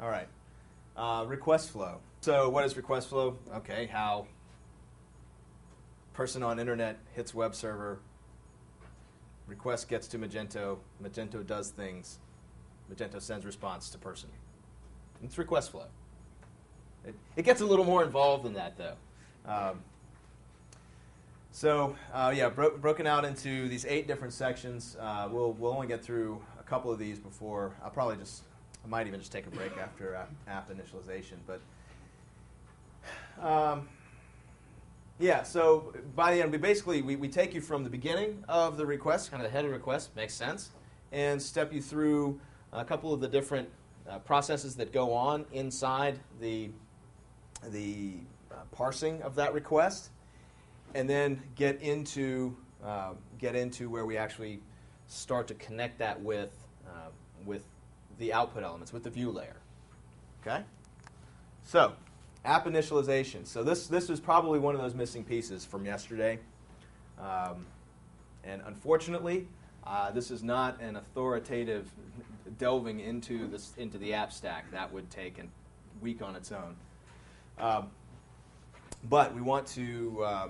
All right. Request flow. So what is request flow? Okay, how person on internet hits web server, request gets to Magento, Magento does things, Magento sends response to person. It's request flow. It gets a little more involved than that, though. Broken out into these 8 different sections. We'll only get through a couple of these before. I might even just take a break after app initialization. But so by the end, we take you from the beginning of the request, kind of the head of the request, makes sense, and step you through a couple of the different processes that go on inside the parsing of that request, and then get into where we actually start to connect that with the output elements, with the view layer. Okay? So, app initialization. So this is probably one of those missing pieces from yesterday. And unfortunately, this is not an authoritative delving into the app stack. That would take a week on its own. But we want to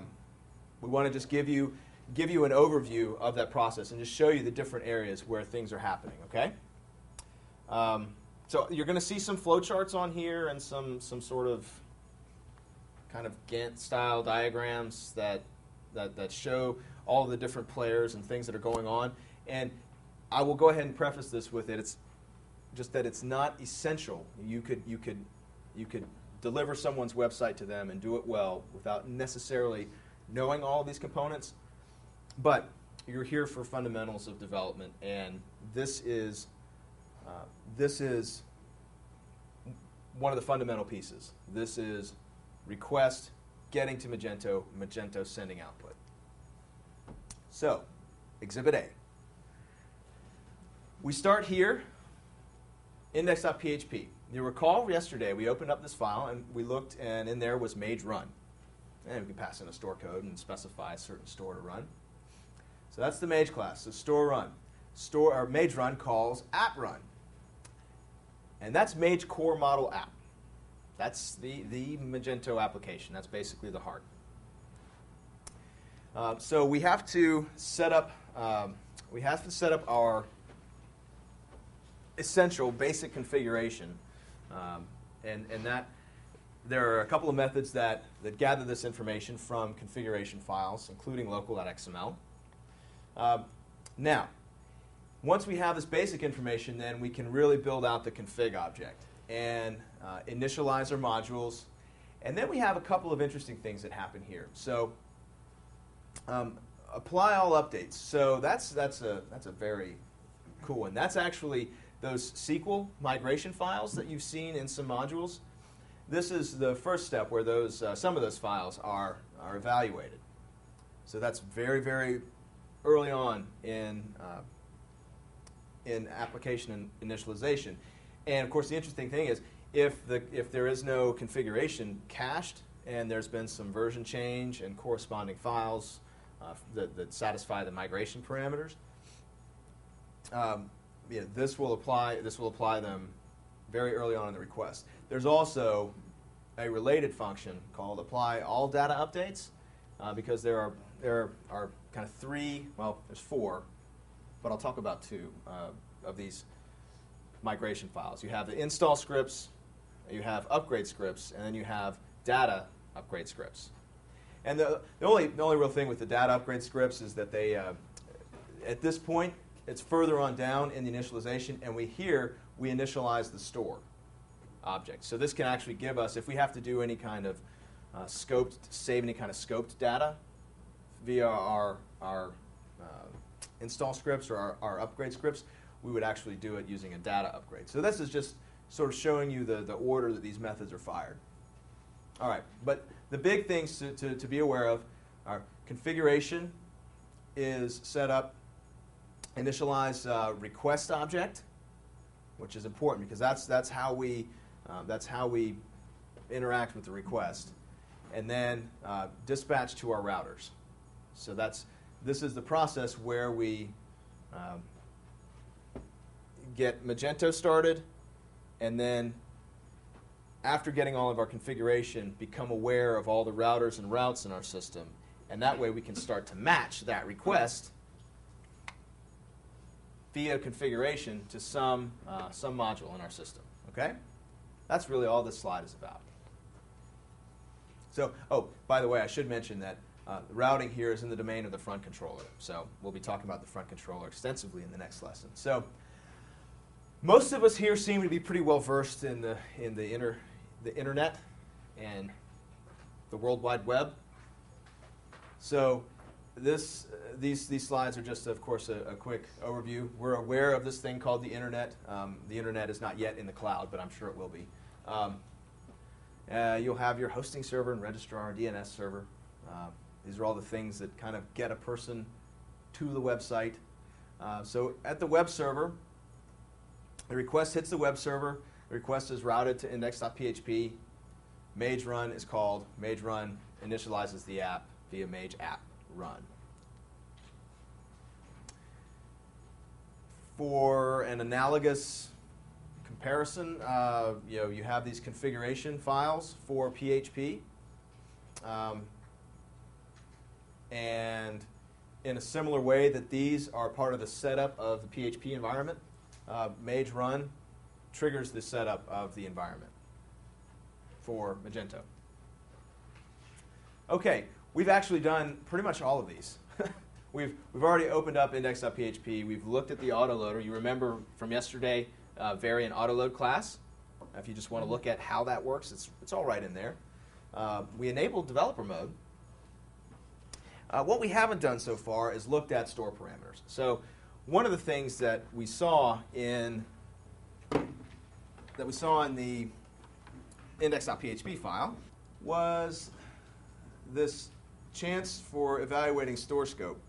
just give you an overview of that process and just show you the different areas where things are happening. Okay. So you're going to see some flowcharts on here and some sort of kind of Gantt style diagrams that show all the different players and things that are going on. And I will go ahead and preface this with it. It's just that it's not essential. You could deliver someone's website to them and do it well without necessarily knowing all these components. But you're here for fundamentals of development, and this is one of the fundamental pieces. This is request getting to Magento, Magento sending output. So, Exhibit A. We start here, index.php. You recall yesterday we opened up this file and we looked, and in there was mage run. And we can pass in a store code and specify a certain store to run. So that's the mage class. So store run. Mage run calls app run. And that's mage core model app. That's the Magento application. That's basically the heart. So we have to set up our essential basic configuration, and that there are a couple of methods that gather this information from configuration files, including local.xml. Now, once we have this basic information, then we can really build out the config object and initialize our modules. And then we have a couple of interesting things that happen here. So apply all updates. So that's a very cool one. That's actually those SQL migration files that you've seen in some modules. This is the first step where those some of those files are evaluated. So that's very, very early on in application and initialization. And of course, the interesting thing is if there is no configuration cached and there's been some version change and corresponding files that satisfy the migration parameters, this will apply them very early on in the request. There's also a related function called apply all data updates because there are kind of three, well, there's four, but I'll talk about two of these migration files. You have the install scripts, you have upgrade scripts, and then you have data upgrade scripts. And the only real thing with the data upgrade scripts is that they, at this point, it's further on down in the initialization, and we initialize the store object. So this can actually give us, if we have to do any kind of save any kind of scoped data via our install scripts or our upgrade scripts, we would actually do it using a data upgrade. So this is just sort of showing you the order that these methods are fired. All right, but the big things to be aware of are configuration is set up, initialize request object, which is important because that's how we interact with the request, and then dispatch to our routers. So this is the process where we get Magento started, and then after getting all of our configuration, become aware of all the routers and routes in our system. And that way we can start to match that request via configuration to some module in our system. Okay? That's really all this slide is about. So, oh, by the way, I should mention that the routing here is in the domain of the front controller. So we'll be talking about the front controller extensively in the next lesson. So most of us here seem to be pretty well versed in the internet and the World Wide Web. So these slides are just, of course, a quick overview. We're aware of this thing called the internet. The internet is not yet in the cloud, but I'm sure it will be. You'll have your hosting server and registrar, DNS server. These are all the things that kind of get a person to the website. So at the web server, the request hits the web server. The request is routed to index.php. Mage run is called. Mage run initializes the app via mage app run. For an analogous comparison, you have these configuration files for PHP. And in a similar way that these are part of the setup of the PHP environment, mage run triggers the setup of the environment for Magento. Okay, we've actually done pretty much all of these. We've already opened up index.php. We've looked at the autoloader. You remember from yesterday, variant autoload class. If you just want to look at how that works, it's all right in there. We enabled developer mode. What we haven't done so far is looked at store parameters. So one of the things that we saw in the index.php file was this chance for evaluating store scope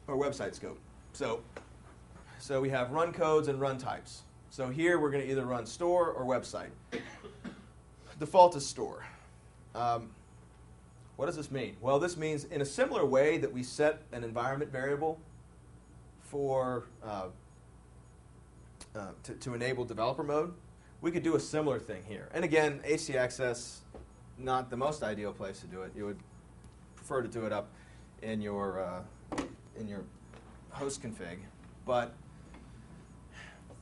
or website scope. So we have run codes and run types. So here we're going to either run store or website. Default is store. What does this mean? Well, this means in a similar way that we set an environment variable for to enable developer mode, we could do a similar thing here. And again, htaccess, not the most ideal place to do it. You would prefer to do it up in your host config. But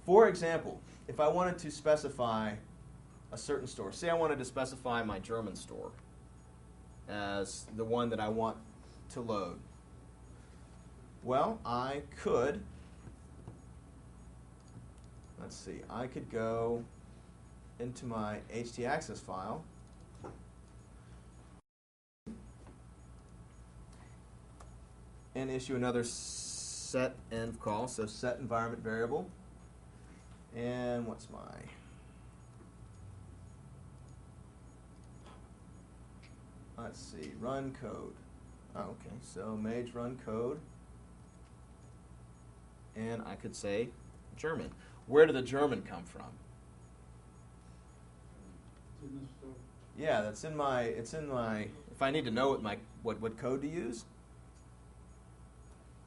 for example, if I wanted to specify a certain store, say I wanted to specify my German store as the one that I want to load. Well, I could, let's see, I could go into my htaccess file and issue another set env call, so set environment variable. And what's my let's see, run code. Oh, okay, so mage run code. And I could say German. Where did the German come from? It's in the store. Yeah, it's in my, if I need to know what code to use,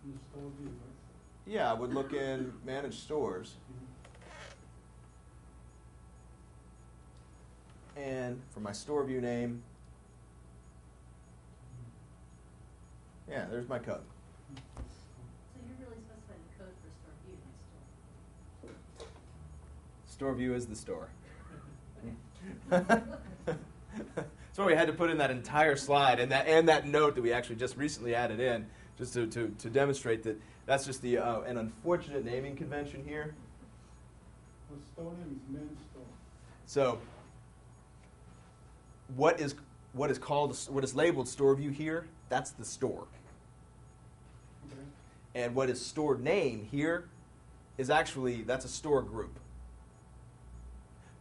In the store view, right? yeah, I would look in manage stores. And for my store view name, yeah, there's my code. So you're really specifying the code for store view next door. Store view is the store. That's why we had to put in that entire slide and that note that we actually just recently added in, just to demonstrate that that's just the an unfortunate naming convention here. The store name is main store. So what is labeled store view here? That's the store. Okay. And what is stored name here is actually, that's a store group.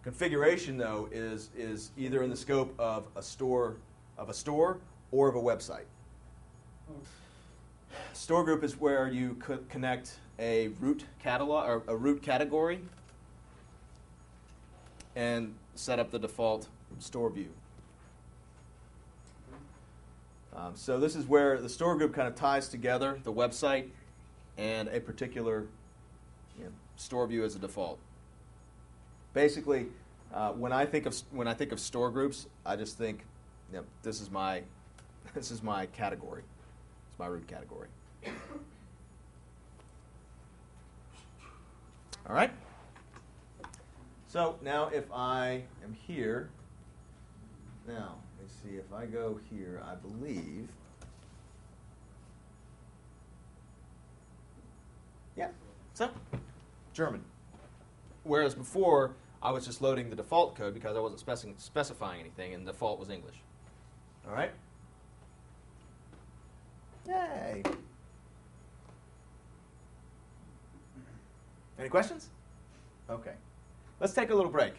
Configuration, though, is either in the scope of a store or of a website. Oh. Store group is where you could connect a root catalog or a root category and set up the default store view. So this is where the store group kind of ties together the website and a particular store view as a default. Basically, When I think of store groups, I just think, this is my category. It's my root category. All right. So now, if I am here, now let's see. If I go here, I believe. Yeah. So German. Whereas before, I was just loading the default code because I wasn't specifying anything, and the default was English. All right? Yay. Any questions? Okay. Let's take a little break.